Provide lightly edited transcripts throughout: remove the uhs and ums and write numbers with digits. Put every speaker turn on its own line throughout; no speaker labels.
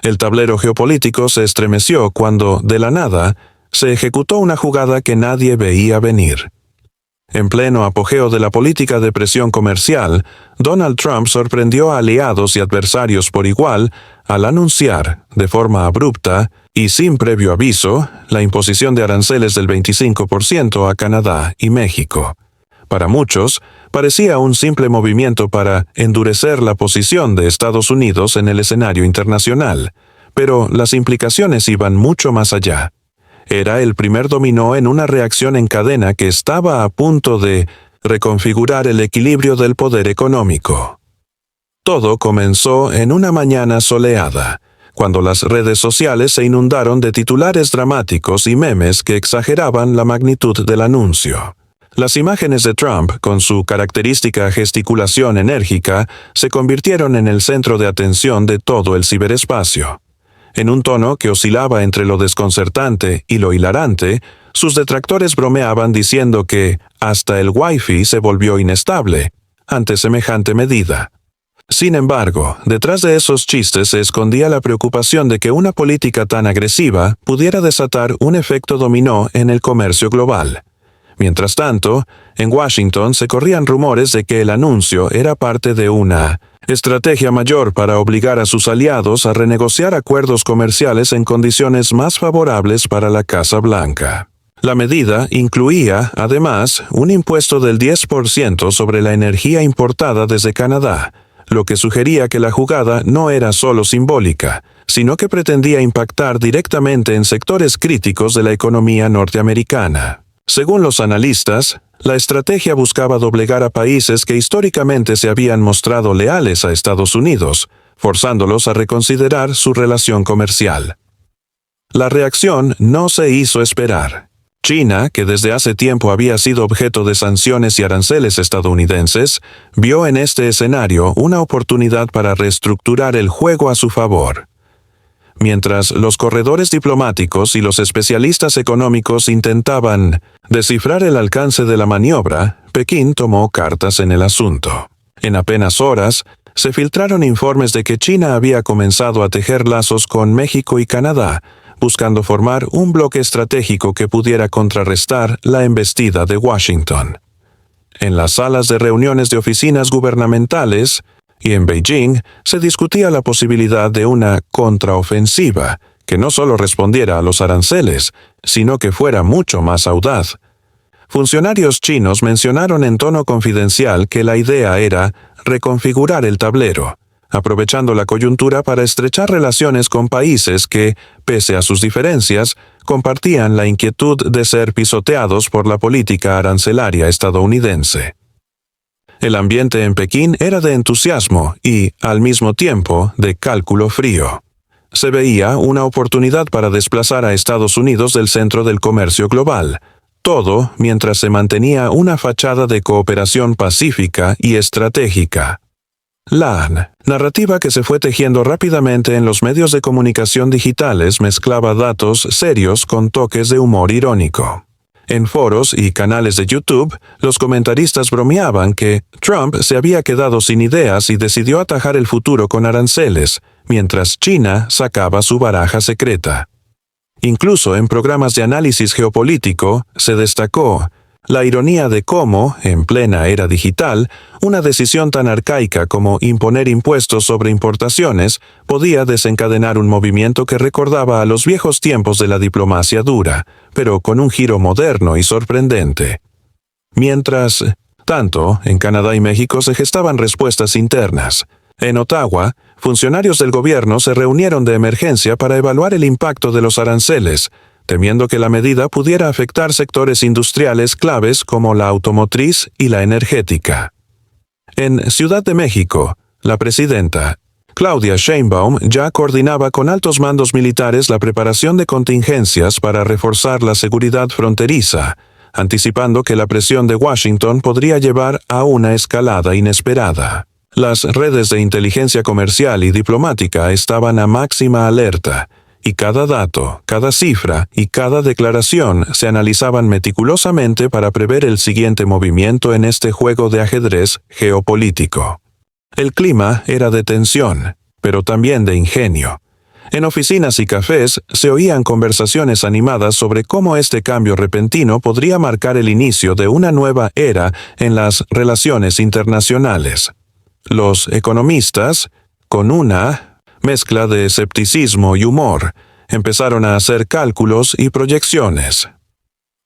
El tablero geopolítico se estremeció cuando, de la nada, se ejecutó una jugada que nadie veía venir. En pleno apogeo de la política de presión comercial, Donald Trump sorprendió a aliados y adversarios por igual al anunciar, de forma abrupta y sin previo aviso, la imposición de aranceles del 25% a Canadá y México. Para muchos, parecía un simple movimiento para endurecer la posición de Estados Unidos en el escenario internacional, pero las implicaciones iban mucho más allá. Era el primer dominó en una reacción en cadena que estaba a punto de reconfigurar el equilibrio del poder económico. Todo comenzó en una mañana soleada, cuando las redes sociales se inundaron de titulares dramáticos y memes que exageraban la magnitud del anuncio. Las imágenes de Trump, con su característica gesticulación enérgica, se convirtieron en el centro de atención de todo el ciberespacio. En un tono que oscilaba entre lo desconcertante y lo hilarante, sus detractores bromeaban diciendo que hasta el Wi-Fi se volvió inestable ante semejante medida. Sin embargo, detrás de esos chistes se escondía la preocupación de que una política tan agresiva pudiera desatar un efecto dominó en el comercio global. Mientras tanto, en Washington se corrían rumores de que el anuncio era parte de una estrategia mayor para obligar a sus aliados a renegociar acuerdos comerciales en condiciones más favorables para la Casa Blanca. La medida incluía, además, un impuesto del 10% sobre la energía importada desde Canadá, lo que sugería que la jugada no era solo simbólica, sino que pretendía impactar directamente en sectores críticos de la economía norteamericana. Según los analistas, la estrategia buscaba doblegar a países que históricamente se habían mostrado leales a Estados Unidos, forzándolos a reconsiderar su relación comercial. La reacción no se hizo esperar. China, que desde hace tiempo había sido objeto de sanciones y aranceles estadounidenses, vio en este escenario una oportunidad para reestructurar el juego a su favor. Mientras los corredores diplomáticos y los especialistas económicos intentaban descifrar el alcance de la maniobra, Pekín tomó cartas en el asunto. En apenas horas, se filtraron informes de que China había comenzado a tejer lazos con México y Canadá, buscando formar un bloque estratégico que pudiera contrarrestar la embestida de Washington. En las salas de reuniones de oficinas gubernamentales y en Beijing se discutía la posibilidad de una contraofensiva que no solo respondiera a los aranceles, sino que fuera mucho más audaz. Funcionarios chinos mencionaron en tono confidencial que la idea era reconfigurar el tablero, aprovechando la coyuntura para estrechar relaciones con países que, pese a sus diferencias, compartían la inquietud de ser pisoteados por la política arancelaria estadounidense. El ambiente en Pekín era de entusiasmo y, al mismo tiempo, de cálculo frío. Se veía una oportunidad para desplazar a Estados Unidos del centro del comercio global, todo mientras se mantenía una fachada de cooperación pacífica y estratégica. La narrativa que se fue tejiendo rápidamente en los medios de comunicación digitales mezclaba datos serios con toques de humor irónico. En foros y canales de YouTube, los comentaristas bromeaban que Trump se había quedado sin ideas y decidió atajar el futuro con aranceles, mientras China sacaba su baraja secreta. Incluso en programas de análisis geopolítico se destacó la ironía de cómo, en plena era digital, una decisión tan arcaica como imponer impuestos sobre importaciones podía desencadenar un movimiento que recordaba a los viejos tiempos de la diplomacia dura, pero con un giro moderno y sorprendente. Mientras tanto, en Canadá y México se gestaban respuestas internas. En Ottawa, funcionarios del gobierno se reunieron de emergencia para evaluar el impacto de los aranceles, temiendo que la medida pudiera afectar sectores industriales claves como la automotriz y la energética. En Ciudad de México, la presidenta Claudia Sheinbaum ya coordinaba con altos mandos militares la preparación de contingencias para reforzar la seguridad fronteriza, anticipando que la presión de Washington podría llevar a una escalada inesperada. Las redes de inteligencia comercial y diplomática estaban a máxima alerta, y cada dato, cada cifra y cada declaración se analizaban meticulosamente para prever el siguiente movimiento en este juego de ajedrez geopolítico. El clima era de tensión, pero también de ingenio. En oficinas y cafés se oían conversaciones animadas sobre cómo este cambio repentino podría marcar el inicio de una nueva era en las relaciones internacionales. Los economistas, con una mezcla de escepticismo y humor, empezaron a hacer cálculos y proyecciones.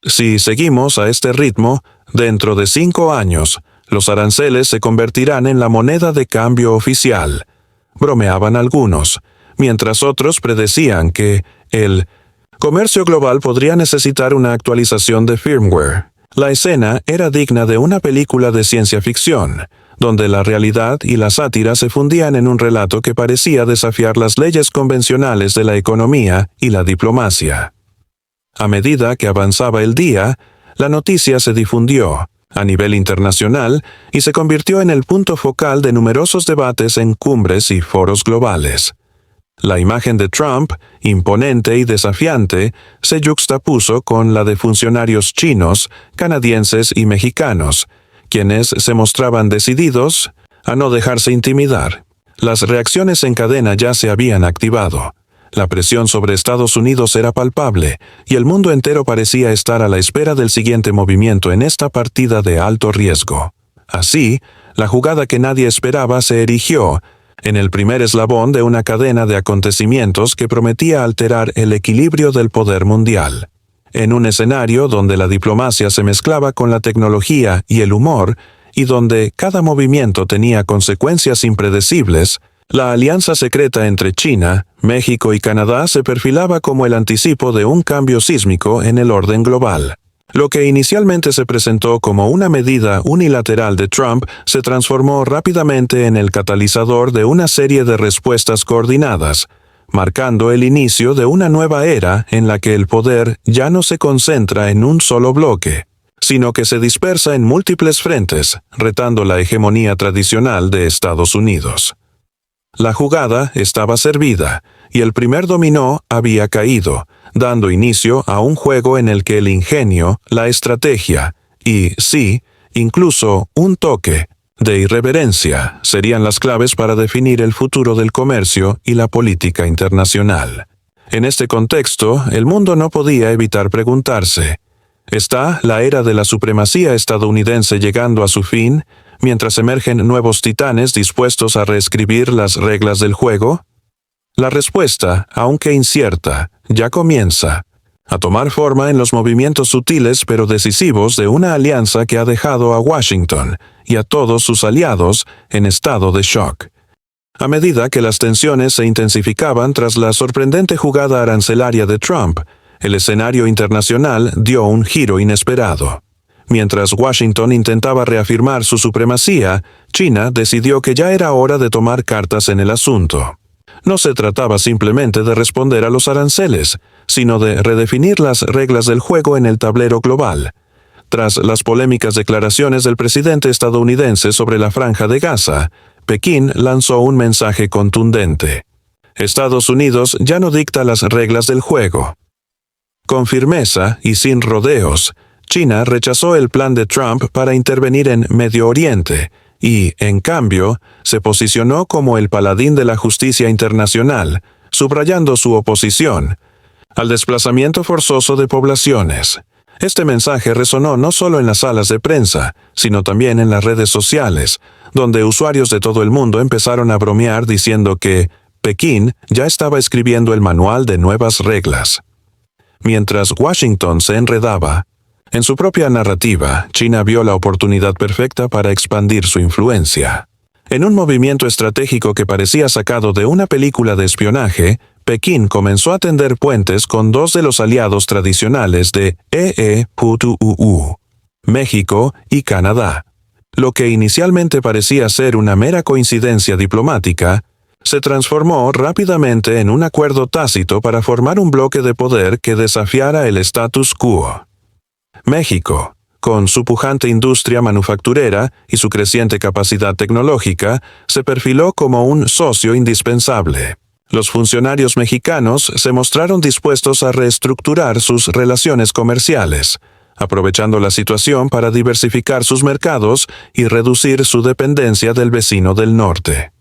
Si seguimos a este ritmo, dentro de 5 años, los aranceles se convertirán en la moneda de cambio oficial, bromeaban algunos, mientras otros predecían que el comercio global podría necesitar una actualización de firmware. La escena era digna de una película de ciencia ficción, donde la realidad y la sátira se fundían en un relato que parecía desafiar las leyes convencionales de la economía y la diplomacia. A medida que avanzaba el día, la noticia se difundió a nivel internacional y se convirtió en el punto focal de numerosos debates en cumbres y foros globales. La imagen de Trump, imponente y desafiante, se yuxtapuso con la de funcionarios chinos, canadienses y mexicanos, quienes se mostraban decididos a no dejarse intimidar. Las reacciones en cadena ya se habían activado. La presión sobre Estados Unidos era palpable, y el mundo entero parecía estar a la espera del siguiente movimiento en esta partida de alto riesgo. Así, la jugada que nadie esperaba se erigió en el primer eslabón de una cadena de acontecimientos que prometía alterar el equilibrio del poder mundial. En un escenario donde la diplomacia se mezclaba con la tecnología y el humor, y donde cada movimiento tenía consecuencias impredecibles, la alianza secreta entre China, México y Canadá se perfilaba como el anticipo de un cambio sísmico en el orden global. Lo que inicialmente se presentó como una medida unilateral de Trump se transformó rápidamente en el catalizador de una serie de respuestas coordinadas, marcando el inicio de una nueva era en la que el poder ya no se concentra en un solo bloque, sino que se dispersa en múltiples frentes, retando la hegemonía tradicional de Estados Unidos. La jugada estaba servida, y el primer dominó había caído, dando inicio a un juego en el que el ingenio, la estrategia y, sí, incluso un toque de irreverencia serían las claves para definir el futuro del comercio y la política internacional. En este contexto, el mundo no podía evitar preguntarse: ¿está la era de la supremacía estadounidense llegando a su fin, mientras emergen nuevos titanes dispuestos a reescribir las reglas del juego? La respuesta, aunque incierta, ya comienza a tomar forma en los movimientos sutiles pero decisivos de una alianza que ha dejado a Washington y a todos sus aliados en estado de shock. A medida que las tensiones se intensificaban tras la sorprendente jugada arancelaria de Trump, el escenario internacional dio un giro inesperado. Mientras Washington intentaba reafirmar su supremacía, China decidió que ya era hora de tomar cartas en el asunto. No se trataba simplemente de responder a los aranceles, sino de redefinir las reglas del juego en el tablero global. Tras las polémicas declaraciones del presidente estadounidense sobre la Franja de Gaza, Pekín lanzó un mensaje contundente: Estados Unidos ya no dicta las reglas del juego. Con firmeza y sin rodeos, China rechazó el plan de Trump para intervenir en Medio Oriente y, en cambio, se posicionó como el paladín de la justicia internacional, subrayando su oposición al desplazamiento forzoso de poblaciones. Este mensaje resonó no solo en las salas de prensa, sino también en las redes sociales, donde usuarios de todo el mundo empezaron a bromear diciendo que Pekín ya estaba escribiendo el manual de nuevas reglas. Mientras Washington se enredaba en su propia narrativa, China vio la oportunidad perfecta para expandir su influencia. En un movimiento estratégico que parecía sacado de una película de espionaje, Pekín comenzó a tender puentes con dos de los aliados tradicionales de EEPUTUU, México y Canadá. Lo que inicialmente parecía ser una mera coincidencia diplomática, se transformó rápidamente en un acuerdo tácito para formar un bloque de poder que desafiara el status quo. México, con su pujante industria manufacturera y su creciente capacidad tecnológica, se perfiló como un socio indispensable. Los funcionarios mexicanos se mostraron dispuestos a reestructurar sus relaciones comerciales, aprovechando la situación para diversificar sus mercados y reducir su dependencia del vecino del norte.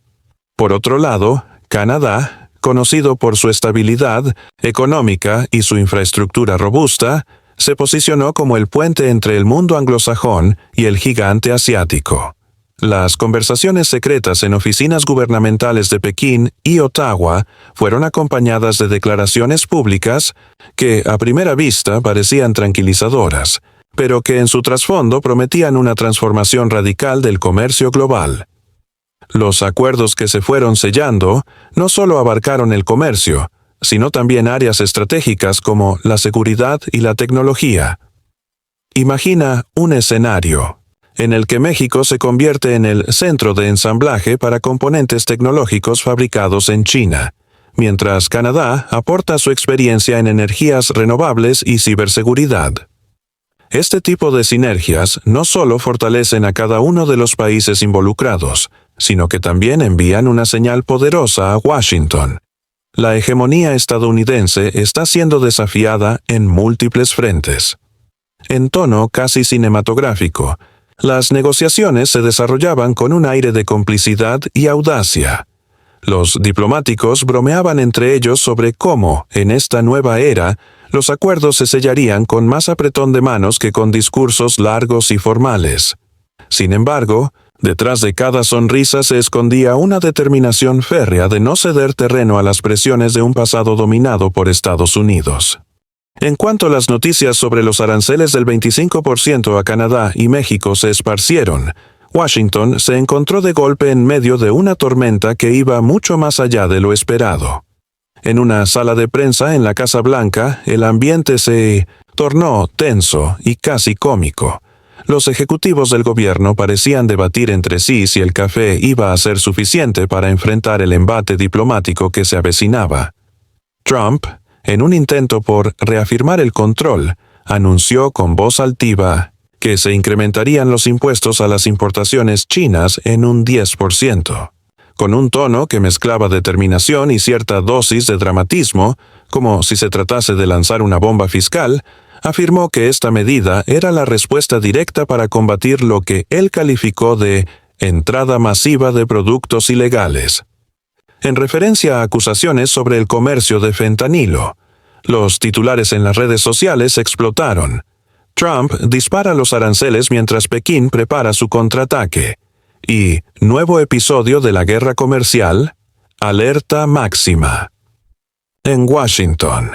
Por otro lado, Canadá, conocido por su estabilidad económica y su infraestructura robusta, se posicionó como el puente entre el mundo anglosajón y el gigante asiático. Las conversaciones secretas en oficinas gubernamentales de Pekín y Ottawa fueron acompañadas de declaraciones públicas que, a primera vista, parecían tranquilizadoras, pero que en su trasfondo prometían una transformación radical del comercio global. Los acuerdos que se fueron sellando no solo abarcaron el comercio, sino también áreas estratégicas como la seguridad y la tecnología. Imagina un escenario en el que México se convierte en el centro de ensamblaje para componentes tecnológicos fabricados en China, mientras Canadá aporta su experiencia en energías renovables y ciberseguridad. Este tipo de sinergias no solo fortalecen a cada uno de los países involucrados, sino que también envían una señal poderosa a Washington. La hegemonía estadounidense está siendo desafiada en múltiples frentes. En tono casi cinematográfico, las negociaciones se desarrollaban con un aire de complicidad y audacia. Los diplomáticos bromeaban entre ellos sobre cómo, en esta nueva era, los acuerdos se sellarían con más apretón de manos que con discursos largos y formales. Sin embargo, detrás de cada sonrisa se escondía una determinación férrea de no ceder terreno a las presiones de un pasado dominado por Estados Unidos. En cuanto las noticias sobre los aranceles del 25% a Canadá y México se esparcieron, Washington se encontró de golpe en medio de una tormenta que iba mucho más allá de lo esperado. En una sala de prensa en la Casa Blanca, el ambiente se tornó tenso y casi cómico. Los ejecutivos del gobierno parecían debatir entre sí si el café iba a ser suficiente para enfrentar el embate diplomático que se avecinaba. Trump, en un intento por reafirmar el control, anunció con voz altiva que se incrementarían los impuestos a las importaciones chinas en un 10%. Con un tono que mezclaba determinación y cierta dosis de dramatismo, como si se tratase de lanzar una bomba fiscal, afirmó que esta medida era la respuesta directa para combatir lo que él calificó de entrada masiva de productos ilegales. En referencia a acusaciones sobre el comercio de fentanilo, los titulares en las redes sociales explotaron. Trump dispara los aranceles mientras Pekín prepara su contraataque. Y, nuevo episodio de la guerra comercial, alerta máxima. En Washington.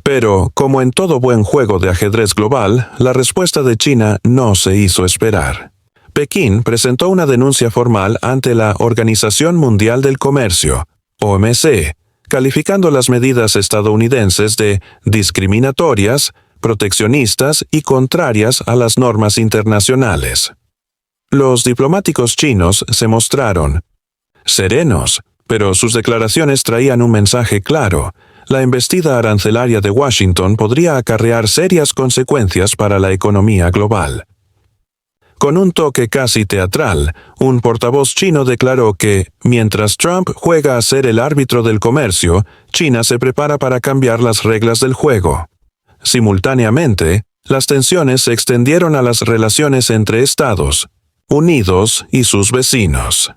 Pero, como en todo buen juego de ajedrez global, la respuesta de China no se hizo esperar. Pekín presentó una denuncia formal ante la Organización Mundial del Comercio, OMC, calificando las medidas estadounidenses de discriminatorias, proteccionistas y contrarias a las normas internacionales. Los diplomáticos chinos se mostraron serenos, pero sus declaraciones traían un mensaje claro. La embestida arancelaria de Washington podría acarrear serias consecuencias para la economía global. Con un toque casi teatral, un portavoz chino declaró que, mientras Trump juega a ser el árbitro del comercio, China se prepara para cambiar las reglas del juego. Simultáneamente, las tensiones se extendieron a las relaciones entre Estados Unidos y sus vecinos.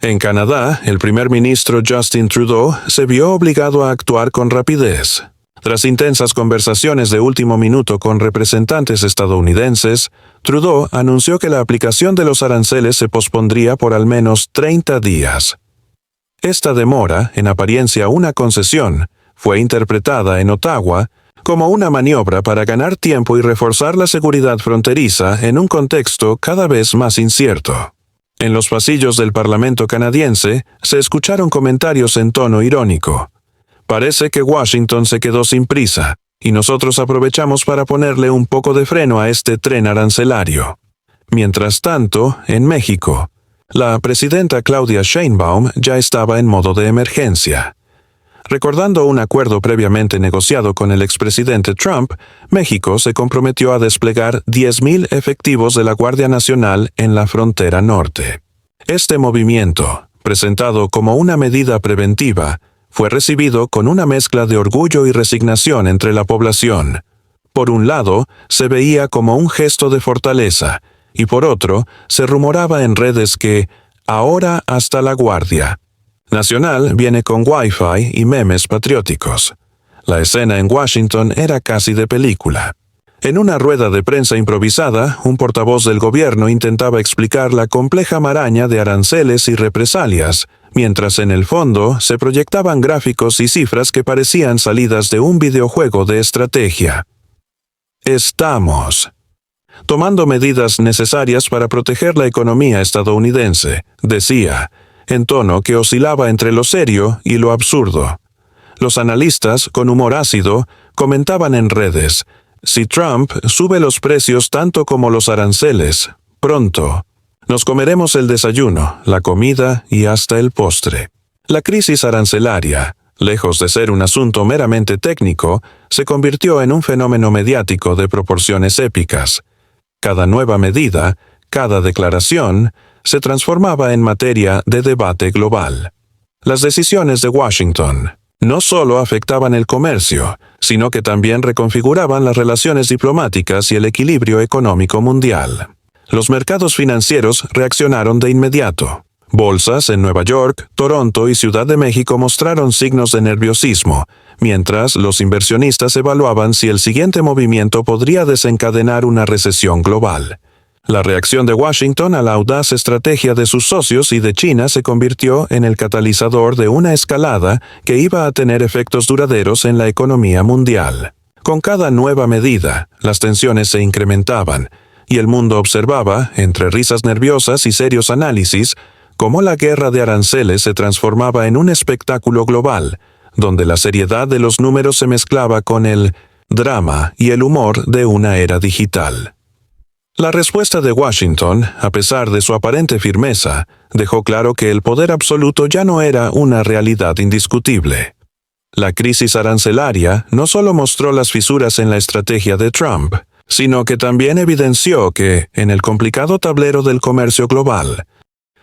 En Canadá, el primer ministro Justin Trudeau se vio obligado a actuar con rapidez. Tras intensas conversaciones de último minuto con representantes estadounidenses, Trudeau anunció que la aplicación de los aranceles se pospondría por al menos 30 días. Esta demora, en apariencia una concesión, fue interpretada en Ottawa como una maniobra para ganar tiempo y reforzar la seguridad fronteriza en un contexto cada vez más incierto. En los pasillos del Parlamento canadiense se escucharon comentarios en tono irónico. Parece que Washington se quedó sin prisa, y nosotros aprovechamos para ponerle un poco de freno a este tren arancelario. Mientras tanto, en México, la presidenta Claudia Sheinbaum ya estaba en modo de emergencia. Recordando un acuerdo previamente negociado con el expresidente Trump, México se comprometió a desplegar 10,000 efectivos de la Guardia Nacional en la frontera norte. Este movimiento, presentado como una medida preventiva, fue recibido con una mezcla de orgullo y resignación entre la población. Por un lado, se veía como un gesto de fortaleza, y por otro, se rumoraba en redes que, ahora hasta la guardia. Nacional viene con Wi-Fi y memes patrióticos. La escena en Washington era casi de película. En una rueda de prensa improvisada, un portavoz del gobierno intentaba explicar la compleja maraña de aranceles y represalias, mientras en el fondo se proyectaban gráficos y cifras que parecían salidas de un videojuego de estrategia. Estamos tomando medidas necesarias para proteger la economía estadounidense, decía, en tono que oscilaba entre lo serio y lo absurdo. Los analistas, con humor ácido, comentaban en redes: si Trump sube los precios tanto como los aranceles, pronto nos comeremos el desayuno, la comida y hasta el postre. La crisis arancelaria, lejos de ser un asunto meramente técnico, se convirtió en un fenómeno mediático de proporciones épicas. Cada nueva medida, cada declaración, se transformaba en materia de debate global. Las decisiones de Washington no solo afectaban el comercio, sino que también reconfiguraban las relaciones diplomáticas y el equilibrio económico mundial. Los mercados financieros reaccionaron de inmediato. Bolsas en Nueva York, Toronto y Ciudad de México mostraron signos de nerviosismo, mientras los inversionistas evaluaban si el siguiente movimiento podría desencadenar una recesión global. La reacción de Washington a la audaz estrategia de sus socios y de China se convirtió en el catalizador de una escalada que iba a tener efectos duraderos en la economía mundial. Con cada nueva medida, las tensiones se incrementaban, y el mundo observaba, entre risas nerviosas y serios análisis, cómo la guerra de aranceles se transformaba en un espectáculo global, donde la seriedad de los números se mezclaba con el drama y el humor de una era digital. La respuesta de Washington, a pesar de su aparente firmeza, dejó claro que el poder absoluto ya no era una realidad indiscutible. La crisis arancelaria no solo mostró las fisuras en la estrategia de Trump, sino que también evidenció que, en el complicado tablero del comercio global,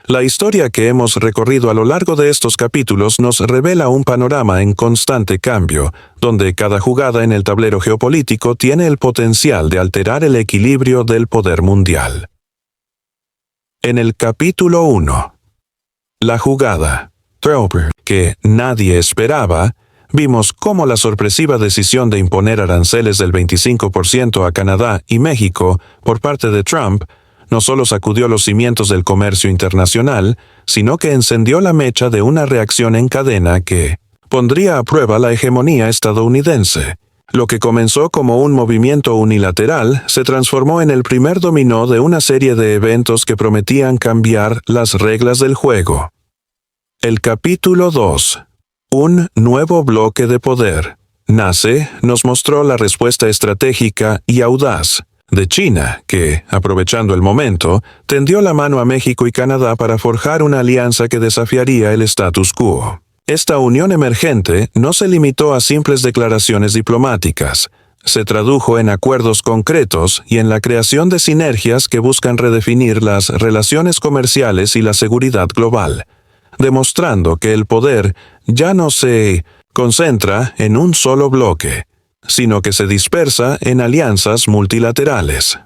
la historia que hemos recorrido a lo largo de estos capítulos nos revela un panorama en constante cambio, donde cada jugada en el tablero geopolítico tiene el potencial de alterar el equilibrio del poder mundial. En el capítulo 1, la jugada que nadie esperaba, vimos cómo la sorpresiva decisión de imponer aranceles del 25% a Canadá y México por parte de Trump no solo sacudió los cimientos del comercio internacional, sino que encendió la mecha de una reacción en cadena que pondría a prueba la hegemonía estadounidense. Lo que comenzó como un movimiento unilateral se transformó en el primer dominó de una serie de eventos que prometían cambiar las reglas del juego. El capítulo 2. Un nuevo bloque de poder. Nos mostró la respuesta estratégica y audaz de China, que, aprovechando el momento, tendió la mano a México y Canadá para forjar una alianza que desafiaría el status quo. Esta unión emergente no se limitó a simples declaraciones diplomáticas, se tradujo en acuerdos concretos y en la creación de sinergias que buscan redefinir las relaciones comerciales y la seguridad global, demostrando que el poder ya no se concentra en un solo bloque, sino que se dispersa en alianzas multilaterales.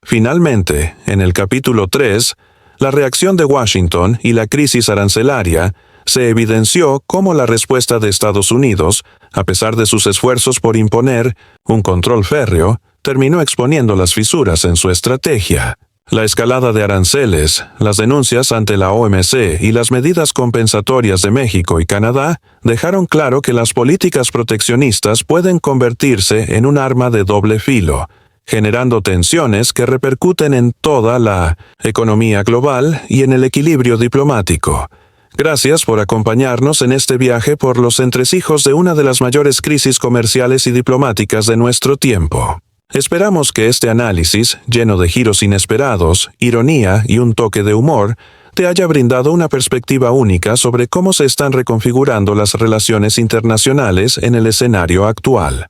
Finalmente, en el capítulo 3, la reacción de Washington y la crisis arancelaria se evidenció cómo la respuesta de Estados Unidos, a pesar de sus esfuerzos por imponer un control férreo, terminó exponiendo las fisuras en su estrategia. La escalada de aranceles, las denuncias ante la OMC y las medidas compensatorias de México y Canadá dejaron claro que las políticas proteccionistas pueden convertirse en un arma de doble filo, generando tensiones que repercuten en toda la economía global y en el equilibrio diplomático. Gracias por acompañarnos en este viaje por los entresijos de una de las mayores crisis comerciales y diplomáticas de nuestro tiempo. Esperamos que este análisis, lleno de giros inesperados, ironía y un toque de humor, te haya brindado una perspectiva única sobre cómo se están reconfigurando las relaciones internacionales en el escenario actual.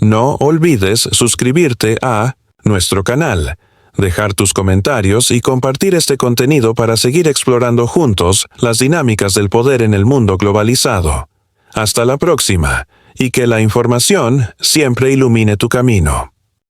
No olvides suscribirte a nuestro canal, dejar tus comentarios y compartir este contenido para seguir explorando juntos las dinámicas del poder en el mundo globalizado. Hasta la próxima, y que la información siempre ilumine tu camino.